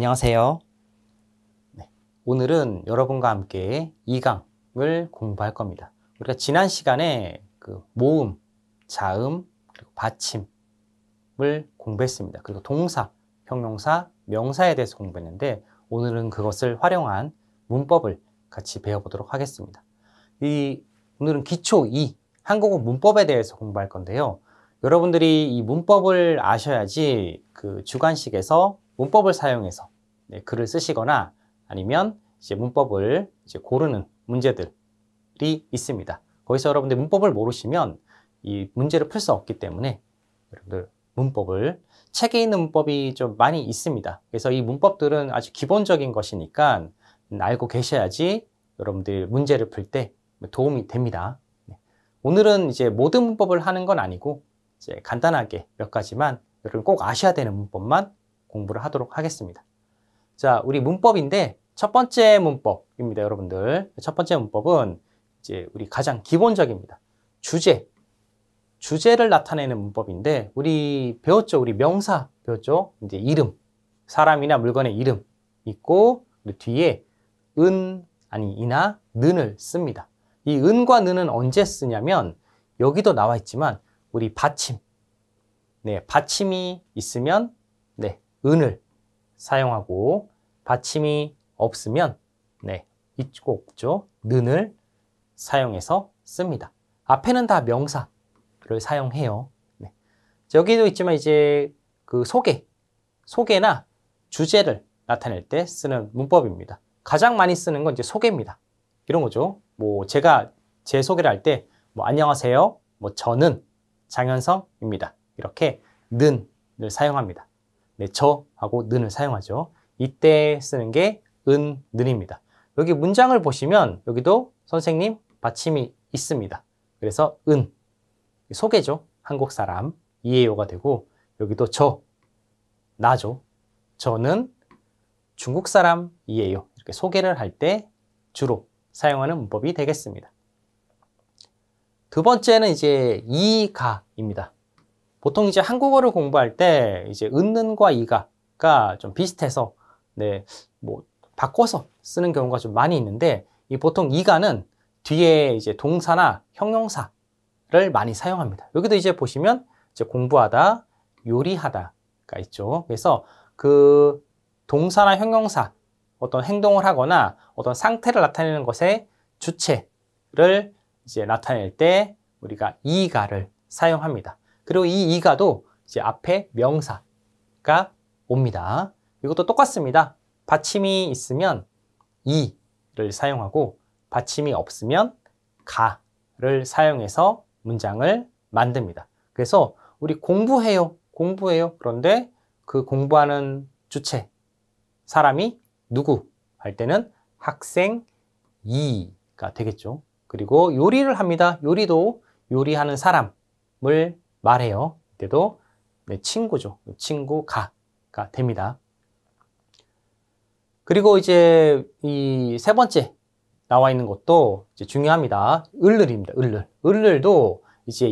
안녕하세요. 네, 오늘은 여러분과 함께 2강을 공부할 겁니다. 우리가 지난 시간에 그 모음, 자음, 그리고 받침을 공부했습니다. 그리고 동사, 형용사, 명사에 대해서 공부했는데 오늘은 그것을 활용한 문법을 같이 배워보도록 하겠습니다. 오늘은 기초 2, 한국어 문법에 대해서 공부할 건데요. 여러분들이 이 문법을 아셔야지 그 주관식에서 문법을 사용해서 글을 쓰시거나 아니면 이제 문법을 이제 고르는 문제들이 있습니다. 거기서 여러분들 문법을 모르시면 이 문제를 풀 수 없기 때문에 여러분들 문법을 책에 있는 문법이 좀 많이 있습니다. 그래서 이 문법들은 아주 기본적인 것이니까 알고 계셔야지 여러분들이 문제를 풀 때 도움이 됩니다. 오늘은 이제 모든 문법을 하는 건 아니고 이제 간단하게 몇 가지만 여러분 꼭 아셔야 되는 문법만 공부를 하도록 하겠습니다. 자, 우리 문법인데 첫 번째 문법입니다, 여러분들. 첫 번째 문법은 이제 우리 가장 기본적입니다. 주제를 나타내는 문법인데 우리 배웠죠? 우리 명사 배웠죠? 이제 이름, 사람이나 물건의 이름 있고 그 뒤에 은, 아니 이나 는을 씁니다. 이 은과 는은 언제 쓰냐면 여기도 나와 있지만 우리 받침, 받침이 있으면 은을 사용하고 받침이 없으면 있고 없죠. 는을 사용해서 씁니다. 앞에는 다 명사를 사용해요. 여기도 있지만 이제 그 소개나 주제를 나타낼 때 쓰는 문법입니다. 가장 많이 쓰는 건 이제 소개입니다. 이런 거죠. 뭐 제가 제 소개를 할 때 뭐 안녕하세요. 뭐 저는 장현성입니다. 이렇게 는을 사용합니다. 저하고 는을 사용하죠. 이때 쓰는 게 는입니다. 여기 문장을 보시면 여기도 선생님 받침이 있습니다. 그래서 소개죠. 한국 사람 이해요가 되고 여기도 나죠. 저는 중국 사람이에요. 이렇게 소개를 할 때 주로 사용하는 문법이 되겠습니다. 두 번째는 이제 이가입니다. 보통 이제 한국어를 공부할 때 이제 은는과 이가가 좀 비슷해서 뭐 바꿔서 쓰는 경우가 좀 많이 있는데 이 보통 이가는 뒤에 이제 동사나 형용사를 많이 사용합니다. 여기도 이제 보시면 이제 공부하다, 요리하다가 있죠. 그래서 그 동사나 형용사 어떤 행동을 하거나 어떤 상태를 나타내는 것의 주체를 이제 나타낼 때 우리가 이가를 사용합니다. 그리고 이 이가도 이제 앞에 명사가 옵니다. 이것도 똑같습니다. 받침이 있으면 이를 사용하고 받침이 없으면 가를 사용해서 문장을 만듭니다. 그래서 우리 공부해요. 그런데 그 공부하는 주체, 사람이 누구 할 때는 학생 이가 되겠죠. 그리고 요리를 합니다. 요리도 요리하는 사람을 말해요. 이때도 친구죠. 친구가 됩니다. 그리고 이제 이 세 번째 나와 있는 것도 이제 중요합니다. 을을입니다. 을을도 이제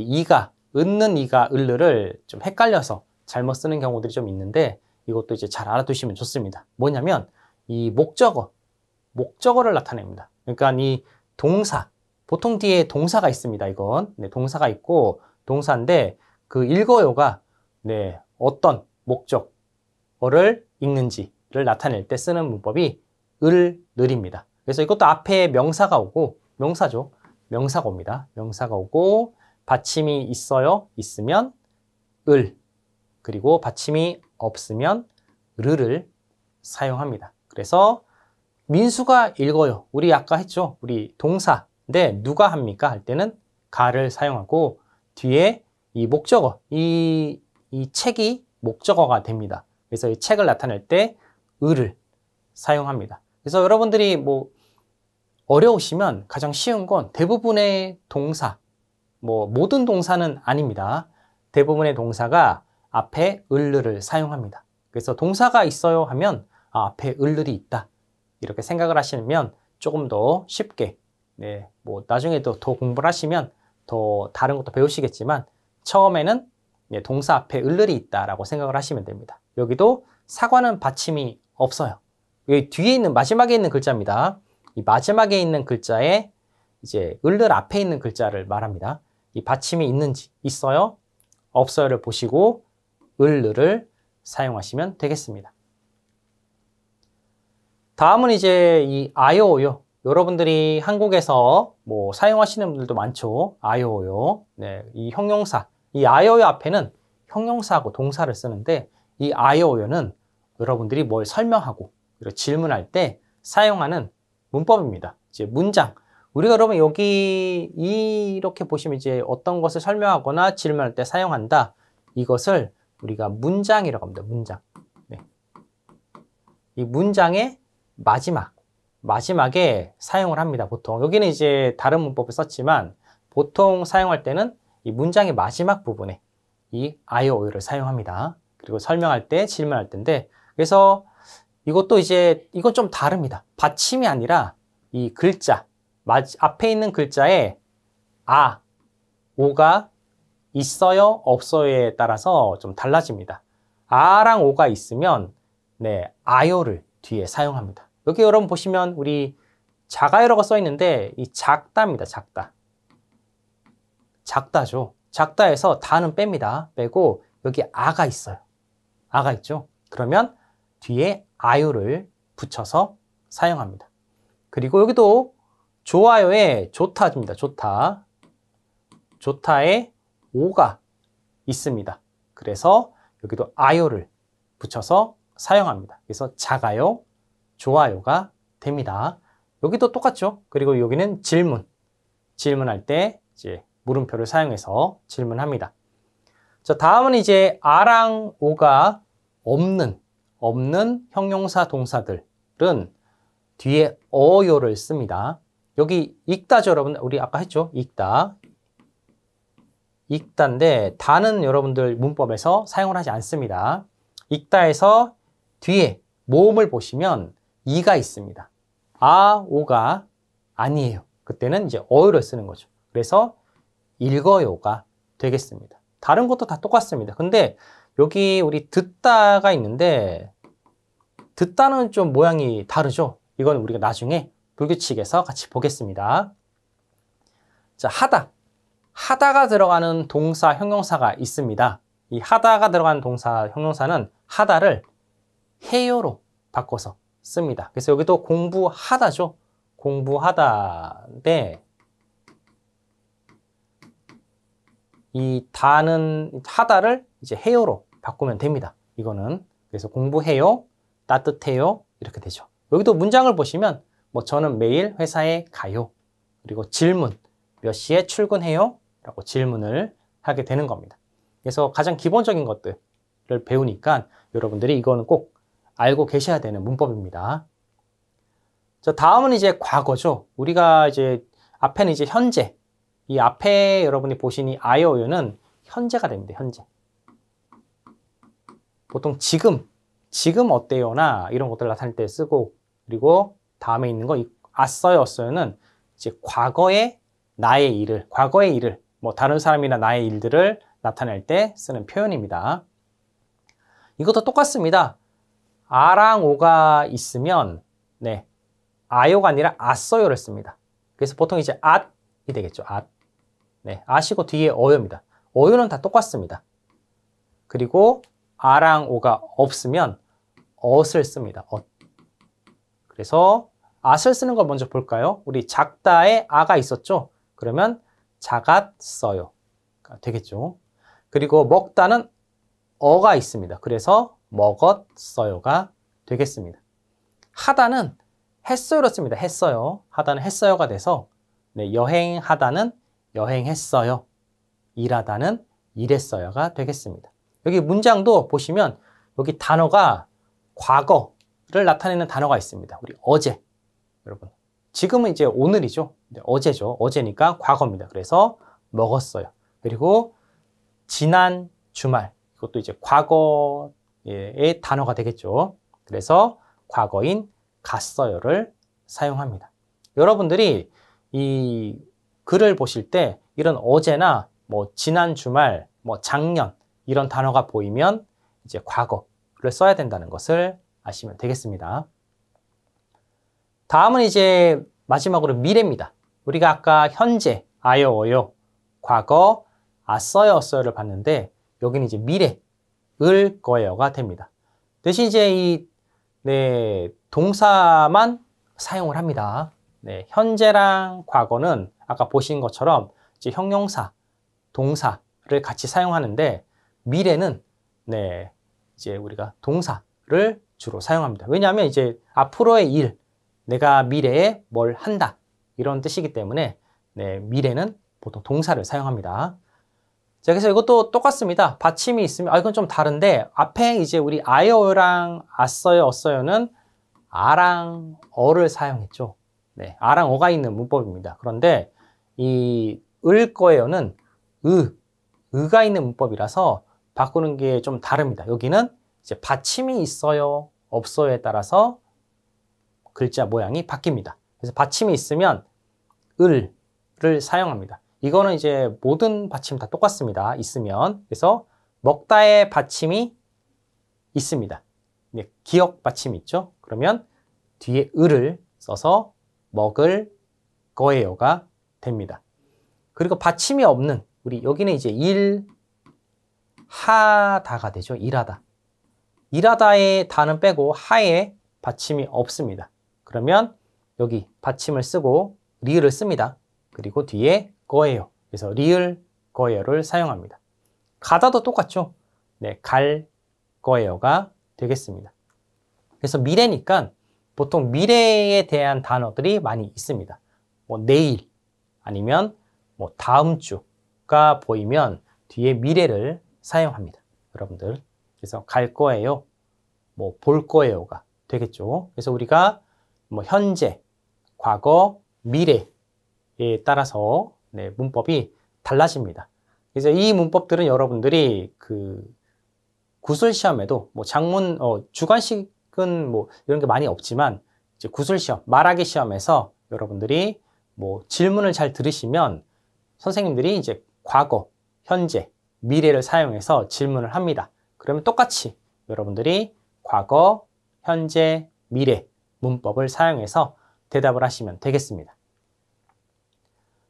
은는 이가 을을을 좀 헷갈려서 잘못 쓰는 경우들이 좀 있는데 이것도 이제 잘 알아두시면 좋습니다. 뭐냐면 이 목적어를 나타냅니다. 그러니까 이 동사, 보통 뒤에 동사가 있습니다. 이건 동사가 있고 동사인데 그 읽어요가 어떤 목적어를 읽는지를 나타낼 때 쓰는 문법이 을입니다. 그래서 이것도 앞에 명사가 오고 명사죠. 명사가 옵니다. 명사가 오고 받침이 있으면 그리고 받침이 없으면 를 사용합니다. 그래서 민수가 읽어요. 우리 아까 했죠. 우리 동사인데 누가 합니까? 할 때는 가를 사용하고 뒤에 이 목적어, 이 책이 목적어가 됩니다. 그래서 이 책을 나타낼 때 을을 사용합니다. 그래서 여러분들이 뭐 어려우시면 가장 쉬운 건 대부분의 동사, 뭐 모든 동사는 아닙니다. 대부분의 동사가 앞에 을을 사용합니다. 그래서 동사가 있어요 하면 앞에 을이 있다. 이렇게 생각을 하시면 조금 더 쉽게 뭐 나중에도 더 공부를 하시면 더 다른 것도 배우시겠지만 처음에는 동사 앞에 을이 있다라고 생각을 하시면 됩니다. 여기도 사과는 받침이 없어요. 여기 뒤에 있는, 마지막에 있는 글자입니다. 이 마지막에 있는 글자에 이제 을을 앞에 있는 글자를 말합니다. 이 받침이 있는지, 있어요, 없어요를 보시고 을을 사용하시면 되겠습니다. 다음은 이제 이 아요요. 여러분들이 한국에서 뭐 사용하시는 분들도 많죠. 아요요. 네, 이 형용사. 이 아요요 앞에는 형용사하고 동사를 쓰는데, 이 아요요는 여러분들이 뭘 설명하고 그리고 질문할 때 사용하는 문법입니다. 이제 문장. 우리가 여러분 여기 이렇게 보시면 이제 어떤 것을 설명하거나 질문할 때 사용한다. 이것을 우리가 문장이라고 합니다. 문장. 네. 이 문장의 마지막에 사용을 합니다. 보통 여기는 이제 다른 문법을 썼지만 보통 사용할 때는 이 문장의 마지막 부분에 이 아이오유를 사용합니다. 그리고 설명할 때, 질문할 때인데, 그래서 이것도 이제 이건 좀 다릅니다. 받침이 아니라 이 글자 앞에 있는 글자에 아, 오가 있어요, 없어요에 따라서 좀 달라집니다. 아랑 오가 있으면 네, 아요를 뒤에 사용합니다. 여기 여러분 보시면 우리 자가요라고 써 있는데 이 작다입니다. 작다. 작다죠. 작다에서 다는 뺍니다. 빼고 여기 아가 있어요. 아가 있죠. 그러면 뒤에 아요를 붙여서 사용합니다. 그리고 여기도 좋아요에 좋다입니다. 좋다. 좋다에 오가 있습니다. 그래서 여기도 아요를 붙여서 사용합니다. 그래서 작아요, 좋아요가 됩니다. 여기도 똑같죠. 그리고 여기는 질문할 때 이제 물음표를 사용해서 질문합니다. 자, 다음은 이제 아랑 오가 없는 형용사 동사들은 뒤에 어요를 씁니다. 여기 읽다죠, 여러분. 우리 아까 했죠. 읽다인데 다는 여러분들 문법에서 사용을 하지 않습니다. 읽다에서 뒤에 모음을 보시면 이가 있습니다. 아, 오가 아니에요. 그때는 이제 어요를 쓰는 거죠. 그래서 읽어요가 되겠습니다. 다른 것도 다 똑같습니다. 근데 여기 우리 듣다가 있는데 듣다는 좀 모양이 다르죠. 이건 우리가 나중에 불규칙에서 같이 보겠습니다. 자, 하다가 들어가는 동사 형용사가 있습니다. 이 하다가 들어가는 동사 형용사는 하다를 해요로 바꿔서 씁니다. 그래서 여기도 공부하다죠. 공부하다인데 이 다는 하다를 이제 해요로 바꾸면 됩니다. 이거는 그래서 공부해요, 따뜻해요 이렇게 되죠. 여기도 문장을 보시면 뭐 저는 매일 회사에 가요. 그리고 질문, 몇 시에 출근해요? 라고 질문을 하게 되는 겁니다. 그래서 가장 기본적인 것들을 배우니까 여러분들이 이거는 꼭 알고 계셔야 되는 문법입니다. 자, 다음은 이제 과거죠. 우리가 이제 앞에는 이제 현재. 이 앞에 여러분이 보신 이 아이오유는 현재가 됩니다. 현재. 보통 지금 어때요나 이런 것들 나타낼 때 쓰고, 그리고 다음에 있는 거 이 왔어요, 없어요는 이제 과거의 일을 뭐 다른 사람이나 나의 일들을 나타낼 때 쓰는 표현입니다. 이것도 똑같습니다. 아랑 오가 있으면 네, 아요가 아니라 아써요를 씁니다. 그래서 보통 이제 앗이 되겠죠. 앗. 네, 앗이고 뒤에 어요입니다. 어요는 다 똑같습니다. 그리고 아랑 오가 없으면 엇을 씁니다. 엇. 그래서 앗을 쓰는 걸 먼저 볼까요? 우리 작다에 아가 있었죠? 그러면 작았어요 되겠죠. 그리고 먹다는 어가 있습니다. 그래서 먹었어요가 되겠습니다. 하다는 했어요로 씁니다. 했어요. 하다는 했어요가 돼서 네, 여행하다는 여행했어요. 일하다는 일했어요가 되겠습니다. 여기 문장도 보시면 여기 단어가 과거를 나타내는 단어가 있습니다. 우리 어제, 여러분. 지금은 이제 오늘이죠. 어제죠. 어제니까 과거입니다. 그래서 먹었어요. 그리고 지난 주말, 이것도 이제 과거의 단어가 되겠죠. 그래서 과거인 갔어요를 사용합니다. 여러분들이 이 글을 보실 때 이런 어제나 뭐 지난 주말, 뭐 작년 이런 단어가 보이면 이제 과거를 써야 된다는 것을 아시면 되겠습니다. 다음은 이제 마지막으로 미래입니다. 우리가 아까 현재, 아요, 어요, 과거, 아써요, 어써요를 봤는데 여기는 이제 미래, 을 거예요가 됩니다. 대신 이제 이 동사만 사용을 합니다. 현재랑 과거는 아까 보신 것처럼 이제 형용사, 동사를 같이 사용하는데 미래는 이제 우리가 동사를 주로 사용합니다. 왜냐하면 이제 앞으로의 일, 내가 미래에 뭘 한다 이런 뜻이기 때문에 미래는 보통 동사를 사용합니다. 자, 그래서 이것도 똑같습니다. 받침이 있으면 이건 좀 다른데 앞에 이제 우리 아요랑 아써요, 어써요는 아랑 어를 사용했죠. 아랑 어가 있는 문법입니다. 그런데 이 을 거예요는 의가 있는 문법이라서 바꾸는 게 좀 다릅니다. 여기는 이제 받침이 있어요, 없어요에 따라서 글자 모양이 바뀝니다. 그래서 받침이 있으면 을을 사용합니다. 이거는 이제 모든 받침 다 똑같습니다. 있으면. 그래서 먹다의 받침이 있습니다. 기억 받침이 있죠. 그러면 뒤에 을을 써서 먹을 거예요가 됩니다. 그리고 받침이 없는 우리 여기는 이제 일하다가 되죠. 일하다. 일하다의 다는 빼고 하에 받침이 없습니다. 그러면 여기 받침을 쓰고 리을을 씁니다. 그리고 뒤에 거예요. 그래서 리을 거예요를 사용합니다. 가다도 똑같죠. 갈 거예요가 되겠습니다. 그래서 미래니까 보통 미래에 대한 단어들이 많이 있습니다. 뭐 내일 아니면 뭐 다음 주가 보이면 뒤에 미래를 사용합니다. 여러분들. 그래서 갈 거예요. 뭐 볼 거예요가 되겠죠. 그래서 우리가 뭐 현재, 과거, 미래에 따라서 문법이 달라집니다. 그래서 이 문법들은 여러분들이 그 구술 시험에도 뭐 장문, 주관식은 뭐 이런 게 많이 없지만 이제 구술 시험, 말하기 시험에서 여러분들이 뭐 질문을 잘 들으시면 선생님들이 이제 과거, 현재, 미래를 사용해서 질문을 합니다. 그러면 똑같이 여러분들이 과거, 현재, 미래 문법을 사용해서 대답을 하시면 되겠습니다.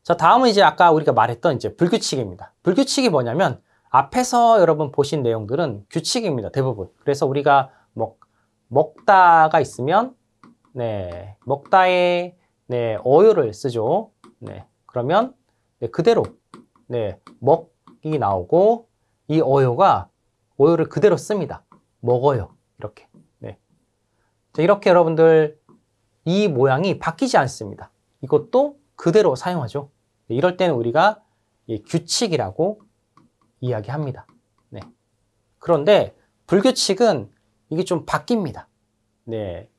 자, 다음은 이제 아까 우리가 말했던 이제 불규칙입니다. 불규칙이 뭐냐면 앞에서 여러분 보신 내용들은 규칙입니다. 대부분. 그래서 우리가 먹다가 있으면 먹다에 어요를 쓰죠. 그러면 그대로 먹이 나오고 이 어요를 그대로 씁니다. 먹어요. 이렇게. 자, 이렇게 여러분들 이 모양이 바뀌지 않습니다. 이것도 그대로 사용하죠. 이럴 때는 우리가 규칙이라고 이야기합니다. 그런데 불규칙은 이게 좀 바뀝니다.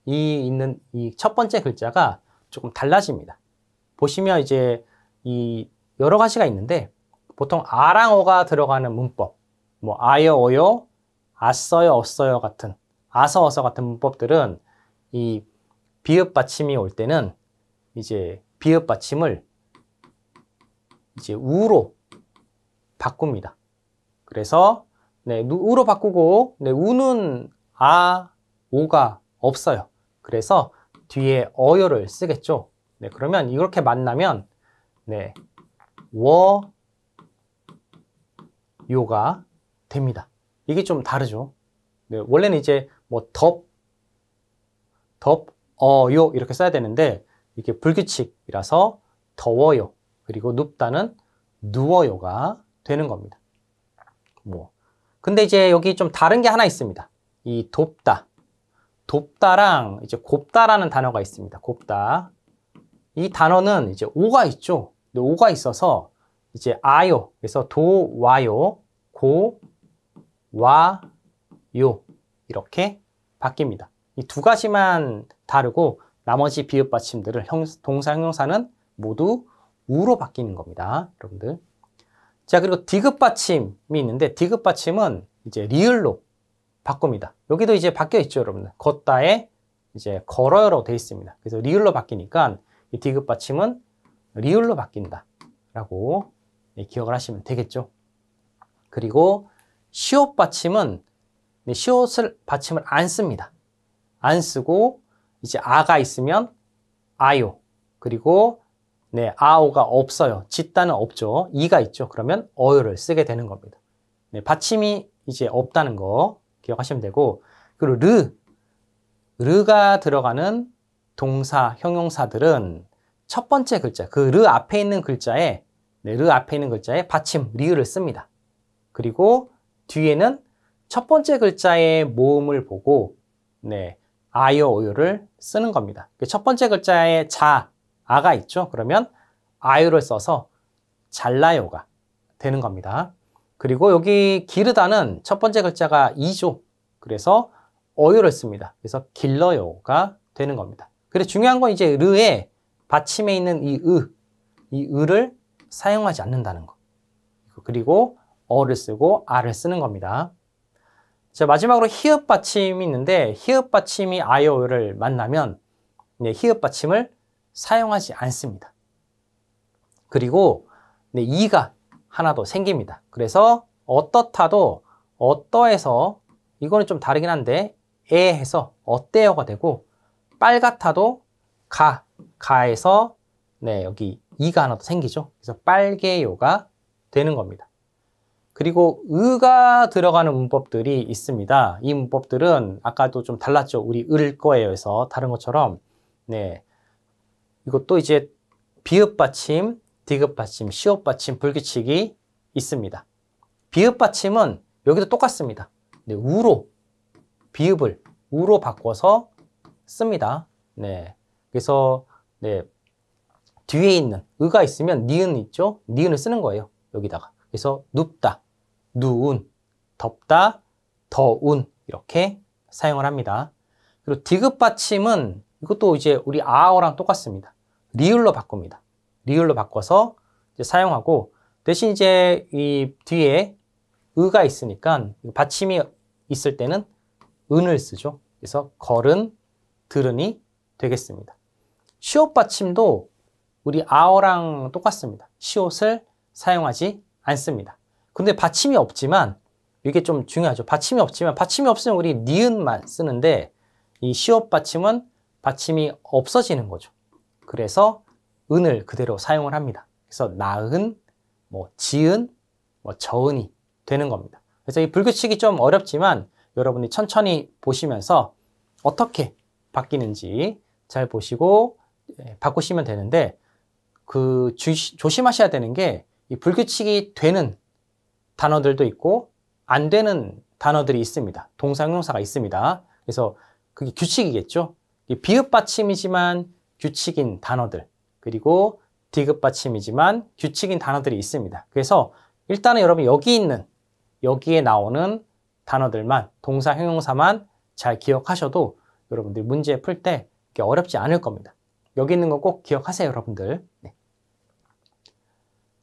이 첫 번째 글자가 조금 달라집니다. 보시면 이제 이 여러 가지가 있는데 보통 아랑 어가 들어가는 문법, 뭐 아요, 어요, 아써요, 어써요 같은 아서, 어서 같은 문법들은 이 비읍 받침이 올 때는 이제 비읍 받침을 이제 우로 바꿉니다. 그래서 우로 바꾸고 우는 아, 오가 없어요. 그래서 뒤에 어요를 쓰겠죠. 그러면 이렇게 만나면 워, 요가 됩니다. 이게 좀 다르죠. 원래는 이제 뭐 어요 이렇게 써야 되는데 이게 불규칙이라서 더워요. 그리고 눕다는 누워요가 되는 겁니다. 근데 이제 여기 좀 다른 게 하나 있습니다. 이 돕다랑 이제 곱다라는 단어가 있습니다. 곱다. 이 단어는 이제 오가 있죠. 오가 있어서 이제 아요. 그래서 도, 와요, 고, 와, 요 이렇게 바뀝니다. 이 두 가지만 다르고 나머지 비읍 받침들을 동사, 형용사는 모두 우로 바뀌는 겁니다. 여러분들. 자, 그리고 디귿 받침이 있는데 디귿 받침은 이제 리을로 바꿉니다. 여기도 이제 바뀌어 있죠, 여러분들. 걷다에 이제 걸어요라고 되어 있습니다. 그래서 리을로 바뀌니까 이 디귿 받침은 리을로 바뀐다라고 기억을 하시면 되겠죠. 그리고 시옷 받침은 시옷을 받침을 안 씁니다. 안 쓰고 이제 아가 있으면 아요. 그리고 네, 아오가 없어요. 짓다는 없죠. 이가 있죠. 그러면 어요를 쓰게 되는 겁니다. 네, 받침이 이제 없다는 거 기억하시면 되고, 그리고 르가 들어가는 동사, 형용사들은 첫 번째 글자, 그 르 앞에 있는 글자에, 네, 르 앞에 있는 글자에 받침, 리을을 씁니다. 그리고 뒤에는 첫 번째 글자의 모음을 보고, 네, 아요, 오요를 쓰는 겁니다. 첫 번째 글자에 아가 있죠? 그러면 아요를 써서 잘나요가 되는 겁니다. 그리고 여기 기르다는 첫 번째 글자가 이죠. 그래서 어요를 씁니다. 그래서 길러요가 되는 겁니다. 그래서 중요한 건 이제 르에 받침에 있는 이 으를 사용하지 않는다는 거. 그리고 어를 쓰고 아를 쓰는 겁니다. 자, 마지막으로 히읗 받침이 있는데 히읗 받침이 아요를 만나면 네, 히읗 받침을 사용하지 않습니다. 그리고 네, 이가 하나 더 생깁니다. 그래서 어떻다도 어떠해서 이거는 좀 다르긴 한데 해서 어때요가 되고, 빨갛다도 가에서 네, 여기 이가 하나 더 생기죠. 그래서 빨개요가 되는 겁니다. 그리고 의가 들어가는 문법들이 있습니다. 이 문법들은 아까도 좀 달랐죠. 우리 을 거예요에서 다른 것처럼 네, 이것도 이제 비읍 받침, 디귿 받침, 시옷 받침, 불규칙이 있습니다. 비읍 받침은 여기도 똑같습니다. 네, 우로 비읍을 우로 바꿔서 씁니다. 네, 그래서 네, 뒤에 있는 의가 있으면 니은 있죠? 니은을 쓰는 거예요. 여기다가. 그래서 눕다, 누운, 덥다, 더운 이렇게 사용을 합니다. 그리고 디귿 받침은 이것도 이제 우리 아어랑 똑같습니다. 리을로 바꿉니다. 리을로 바꿔서 이제 사용하고, 대신 이제 이 뒤에 의가 있으니까 받침이 있을 때는 은을 쓰죠. 그래서 걸은, 들으니 되겠습니다. 시옷 받침도 우리 아어랑 똑같습니다. 시옷을 사용하지 않습니다. 근데 받침이 없지만 이게 좀 중요하죠. 받침이 없으면 우리 니은만 쓰는데 이 시옷 받침은 받침이 없어지는 거죠. 그래서 은을 그대로 사용을 합니다. 그래서 나은, 뭐 지은, 뭐 저은이 되는 겁니다. 그래서 이 불규칙이 좀 어렵지만 여러분이 천천히 보시면서 어떻게 바뀌는지 잘 보시고 바꾸시면 되는데, 조심하셔야 되는 게 이 불규칙이 되는 단어들도 있고 안 되는 단어들이 있습니다. 동사, 형용사가 있습니다. 그래서 그게 규칙이겠죠. 비읍 받침이지만 규칙인 단어들, 그리고 디귿 받침이지만 규칙인 단어들이 있습니다. 그래서 일단은 여러분 여기에 나오는 단어들만, 동사, 형용사만 잘 기억하셔도 여러분들 문제 풀 때 어렵지 않을 겁니다. 여기 있는 거 꼭 기억하세요, 여러분들. 네.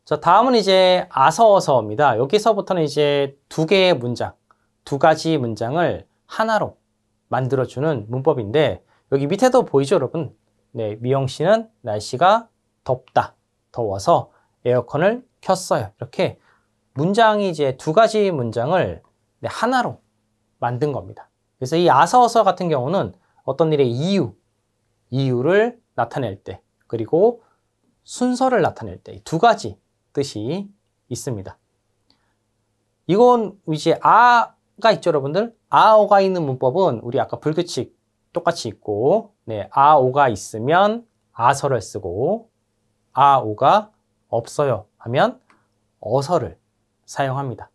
자, 다음은 이제 아서어서입니다. 여기서부터는 이제 두 가지 문장을 하나로 만들어주는 문법인데, 여기 밑에도 보이죠, 여러분? 네, 미영 씨는 날씨가 덥다, 더워서 에어컨을 켰어요. 이렇게 문장이 이제 두 가지 문장을 하나로 만든 겁니다. 그래서 이 아서어서 같은 경우는 어떤 일의 이유를 나타낼 때, 그리고 순서를 나타낼 때 두 가지 뜻이 있습니다. 이건 이제 아가 있죠, 여러분들? 아오가 있는 문법은 우리 아까 불규칙 똑같이 있고, 네, 아오가 있으면 아서를 쓰고, 아오가 없어요 하면 어서를 사용합니다.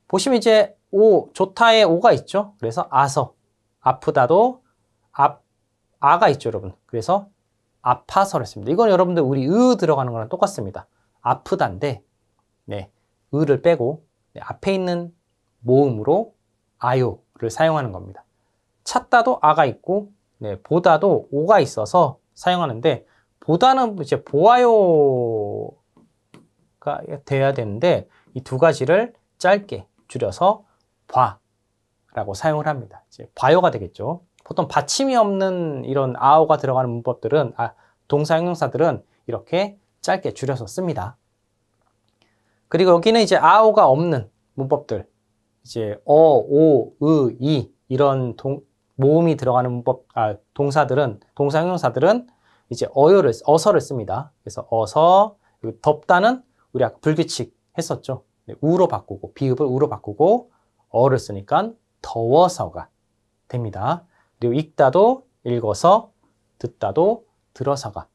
보시면 이제 좋다에 오가 있죠. 그래서 아서, 아프다도 아가 있죠, 여러분. 그래서 아파서를 씁니다. 이건 여러분들 우리 들어가는 거랑 똑같습니다. 아프다인데, 네, 를 빼고 네, 앞에 있는 모음으로 아요를 사용하는 겁니다. 찾다도 아가 있고, 네, 보다도 오가 있어서 사용하는데, 보다는 이제 보아요가 돼야 되는데 이 두 가지를 짧게 줄여서 봐라고 사용을 합니다. 이제 봐요가 되겠죠. 보통 받침이 없는 이런 아오가 들어가는 문법들은, 동사, 형용사들은 이렇게 짧게 줄여서 씁니다. 그리고 여기는 이제 아오가 없는 문법들, 이제 오, 이 이런 모음이 들어가는 문법, 동사들은, 동사 형용사들은 이제 어서를 씁니다. 그래서 어서, 덥다는 우리 아까 불규칙 했었죠. 우로 바꾸고, 비읍을 우로 바꾸고, 어를 쓰니까 더워서가 됩니다. 그리고 읽다도 읽어서, 듣다도 들어서가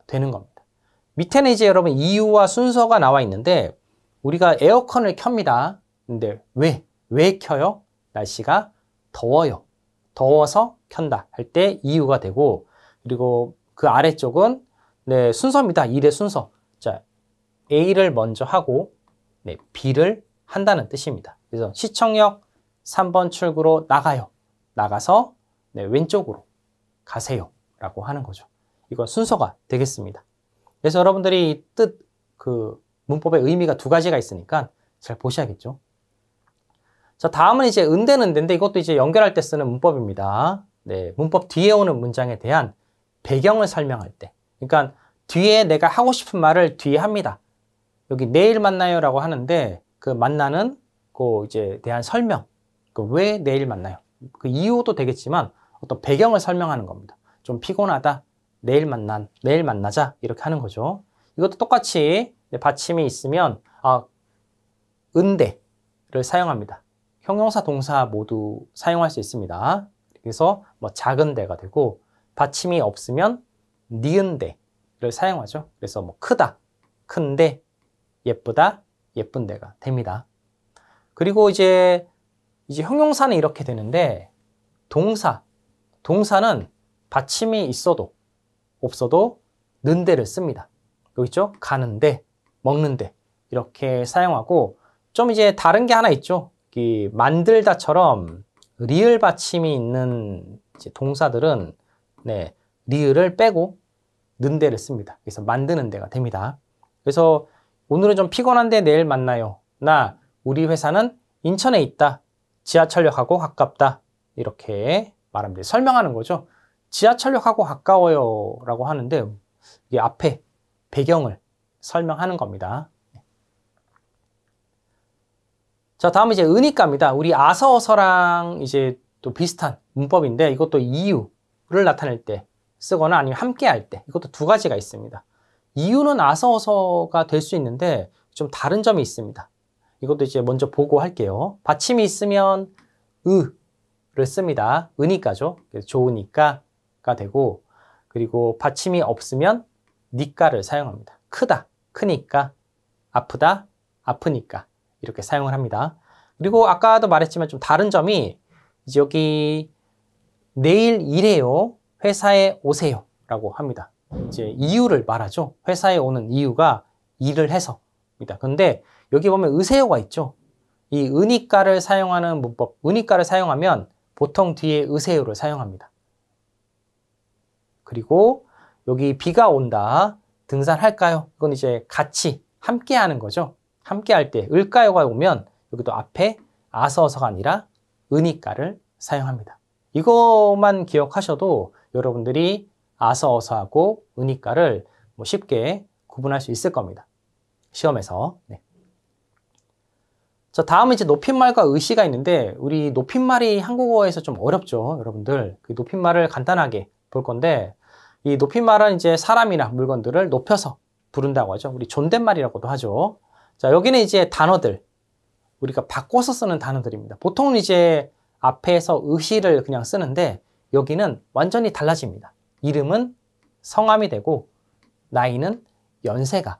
되는 겁니다. 밑에는 이제 여러분 이유와 순서가 나와 있는데, 우리가 에어컨을 켭니다. 근데 왜 켜요? 날씨가 더워요. 더워서 켠다 할 때 이유가 되고, 그리고 그 아래쪽은 네, 순서입니다. 일의 순서. 자, A를 먼저 하고 네, B를 한다는 뜻입니다. 그래서 시청역 3번 출구로 나가요. 나가서 네, 왼쪽으로 가세요. 라고 하는 거죠. 이건 순서가 되겠습니다. 그래서 여러분들이 이 문법의 의미가 두 가지가 있으니까 잘 보셔야겠죠. 자, 다음은 이제 은대는데인데 이것도 이제 연결할 때 쓰는 문법입니다. 네, 문법 뒤에 오는 문장에 대한 배경을 설명할 때. 그러니까 뒤에 내가 하고 싶은 말을 뒤에 합니다. 여기 내일 만나요라고 하는데 그 만나는 그 이제 대한 설명. 왜 내일 만나요? 그 이유도 되겠지만 어떤 배경을 설명하는 겁니다. 좀 피곤하다. 내일 만나자. 이렇게 하는 거죠. 이것도 똑같이 받침이 있으면 은대를 사용합니다. 형용사, 동사 모두 사용할 수 있습니다. 그래서 뭐 작은 데가 되고 받침이 없으면 니은대를 사용하죠. 그래서 뭐 크다, 큰데, 예쁘다, 예쁜 데가 됩니다. 그리고 이제 형용사는 이렇게 되는데 동사는 받침이 있어도 없어도 는데를 씁니다. 여기 있죠? 가는데, 먹는데 이렇게 사용하고 좀 이제 다른 게 하나 있죠. 이 만들다처럼 리을 받침이 있는 이제 동사들은 네, 리을을 빼고 는데를 씁니다. 그래서 만드는 데가 됩니다. 그래서 오늘은 좀 피곤한데 내일 만나요. 우리 회사는 인천에 있다. 지하철역하고 가깝다. 이렇게 말하면 돼요. 설명하는 거죠. 지하철역하고 가까워요 라고 하는데 이게 앞에 배경을 설명하는 겁니다. 자, 다음은 이제 은이가입니다. 우리 아서어서랑 이제 또 비슷한 문법인데 이것도 이유를 나타낼 때 쓰거나 아니면 함께 할 때 이것도 두 가지가 있습니다. 이유는 아서어서가 될 수 있는데 좀 다른 점이 있습니다. 이것도 이제 먼저 보고 할게요. 받침이 있으면 으를 씁니다. 은이가죠. 그래서 좋으니까가 되고 그리고 받침이 없으면 니까를 사용합니다. 크다, 크니까, 아프다, 아프니까 이렇게 사용을 합니다. 그리고 아까도 말했지만 좀 다른 점이 이제 여기 내일 일해요. 회사에 오세요. 라고 합니다. 이제 이유를 말하죠. 회사에 오는 이유가 일을 해서입니다. 근데 여기 보면 으세요가 있죠. 이 은이가를 사용하는 문법, 은이가를 사용하면 보통 뒤에 으세요를 사용합니다. 그리고 여기 비가 온다. 등산할까요? 이건 이제 같이 함께 하는 거죠. 함께 할 때 을까요가 오면 여기도 앞에 아서어서가 아니라 은이가를 사용합니다. 이것만 기억하셔도 여러분들이 아서어서하고 은이가를 뭐 쉽게 구분할 수 있을 겁니다. 시험에서. 네. 자, 다음은 이제 높임말과 의시가 있는데 우리 높임말이 한국어에서 좀 어렵죠, 여러분들. 그 높임말을 간단하게 볼 건데 이 높임말은 이제 사람이나 물건들을 높여서 부른다고 하죠. 우리 존댓말이라고도 하죠. 자, 여기는 이제 단어들 우리가 바꿔서 쓰는 단어들입니다. 보통은 이제 앞에서 의시를 그냥 쓰는데 여기는 완전히 달라집니다. 이름은 성함이 되고 나이는 연세가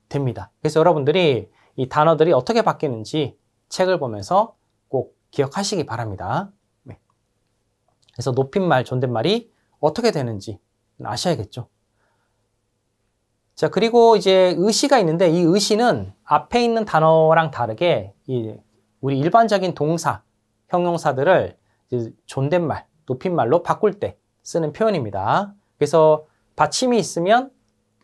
됩니다. 그래서 여러분들이 이 단어들이 어떻게 바뀌는지 책을 보면서 꼭 기억하시기 바랍니다. 네. 그래서 높임말, 존댓말이 어떻게 되는지 아셔야겠죠. 자, 그리고 이제 의시가 있는데 이 의시는 앞에 있는 단어랑 다르게 우리 일반적인 동사, 형용사들을 이제 존댓말, 높임말로 바꿀 때 쓰는 표현입니다. 그래서 받침이 있으면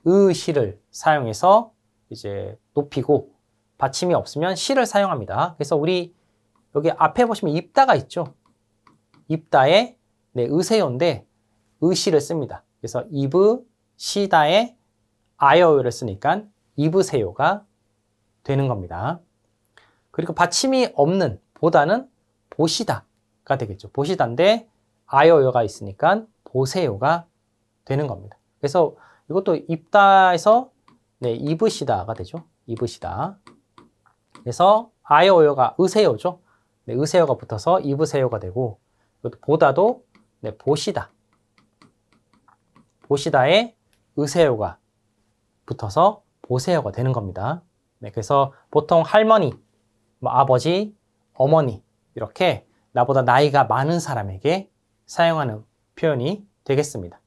의시를 사용해서 이제 높이고 받침이 없으면 시를 사용합니다. 그래서 우리 여기 앞에 보시면 입다가 있죠. 입다에 의세요인데 의시를 씁니다. 그래서 입으시다에 아여를 쓰니까 입으세요가 되는 겁니다. 그리고 받침이 없는 보다는 보시다가 되겠죠. 보시다인데 아요요가 있으니까 보세요가 되는 겁니다. 그래서 이것도 입다에서 네, 입으시다가 되죠. 입으시다. 그래서 아요요가 으세요죠. 네, 으세요가 붙어서 입으세요가 되고, 이것도 보다도 네, 보시다. 보시다에 으세요가 붙어서 보세요가 되는 겁니다. 네, 그래서 보통 할머니, 뭐 아버지, 어머니 이렇게 나보다 나이가 많은 사람에게 사용하는 표현이 되겠습니다.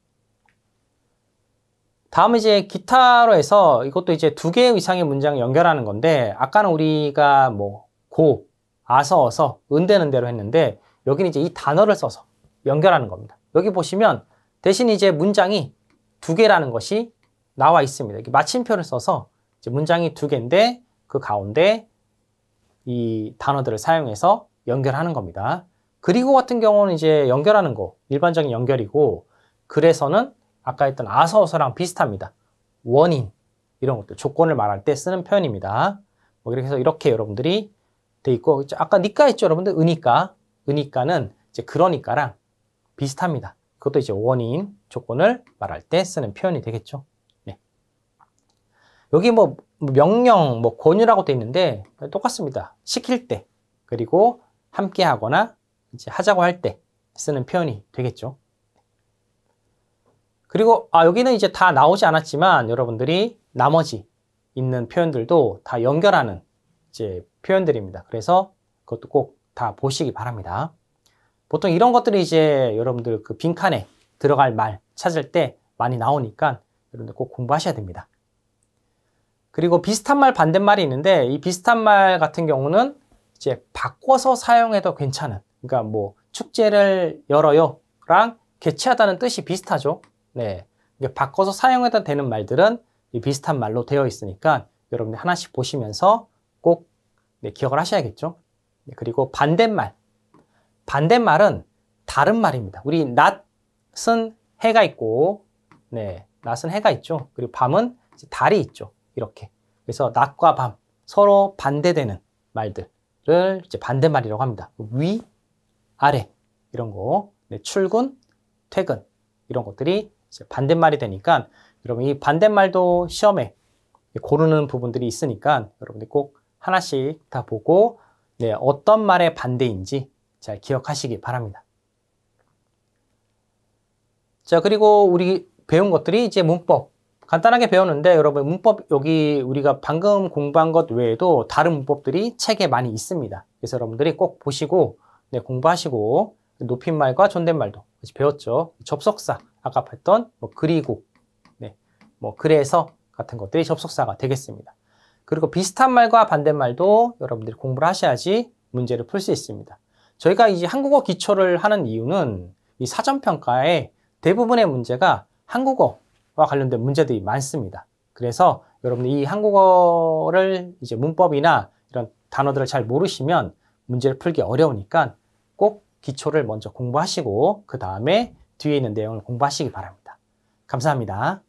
다음 이제 기타로 해서 이것도 이제 2개 이상의 문장을 연결하는 건데, 아까는 우리가 뭐 고, 아서, 어서, 은되는 대로 했는데, 여기는 이제 이 단어를 써서 연결하는 겁니다. 여기 보시면 대신 이제 문장이 2개라는 것이 나와 있습니다. 이렇게 마침표를 써서 이제 문장이 2개인데 그 가운데 이 단어들을 사용해서 연결하는 겁니다. 그리고 같은 경우는 이제 연결하는 거 일반적인 연결이고, 그래서는 아까 했던 아서어서랑 비슷합니다. 원인 이런 것도 조건을 말할 때 쓰는 표현입니다. 뭐 이렇게 해서 이렇게 여러분들이 돼 있고, 아까 니까 했죠 여러분들. 으니까는 이제 그러니까랑 비슷합니다. 그것도 이제 원인 조건을 말할 때 쓰는 표현이 되겠죠. 네. 여기 뭐 명령, 뭐 권유라고 돼 있는데 똑같습니다. 시킬 때 그리고 함께 하거나 이제 하자고 할 때 쓰는 표현이 되겠죠. 그리고 여기는 이제 다 나오지 않았지만 여러분들이 나머지 있는 표현들도 다 연결하는 이제 표현들입니다. 그래서 그것도 꼭 다 보시기 바랍니다. 보통 이런 것들이 이제 여러분들 그 빈칸에 들어갈 말 찾을 때 많이 나오니까 여러분들 꼭 공부하셔야 됩니다. 그리고 비슷한 말, 반대말이 있는데, 이 비슷한 말 같은 경우는 이제 바꿔서 사용해도 괜찮은, 그러니까 뭐 축제를 열어요랑 개최하다는 뜻이 비슷하죠. 네, 바꿔서 사용해도 되는 말들은 이 비슷한 말로 되어 있으니까 여러분들 하나씩 보시면서 꼭 네, 기억을 하셔야겠죠. 네, 그리고 반대말은 다른 말입니다. 우리 낮은 해가 있고, 네, 낮은 해가 있죠. 그리고 밤은 이제 달이 있죠. 이렇게. 그래서 낮과 밤 서로 반대되는 말들을 이제 반대말이라고 합니다. 위, 아래 이런 거, 네, 출근, 퇴근 이런 것들이 이제 반대말이 되니까 여러분 이 반대말도 시험에 고르는 부분들이 있으니까 여러분들 꼭 하나씩 다 보고 네, 어떤 말의 반대인지 잘 기억하시기 바랍니다. 자, 그리고 우리 배운 것들이 이제 문법 간단하게 배웠는데, 여러분 문법 여기 우리가 방금 공부한 것 외에도 다른 문법들이 책에 많이 있습니다. 그래서 여러분들이 꼭 보시고 네, 공부하시고, 높임말과 존댓말도 같이 배웠죠. 접속사 아까 봤던 뭐 그리고, 네, 뭐 그래서 같은 것들이 접속사가 되겠습니다. 그리고 비슷한 말과 반대말도 여러분들이 공부를 하셔야지 문제를 풀 수 있습니다. 저희가 이제 한국어 기초를 하는 이유는 이 사전평가에 대부분의 문제가 한국어와 관련된 문제들이 많습니다. 그래서 여러분들 이 한국어를 이제 문법이나 이런 단어들을 잘 모르시면 문제를 풀기 어려우니까 꼭 기초를 먼저 공부하시고 그 다음에 뒤에 있는 내용을 공부하시기 바랍니다. 감사합니다.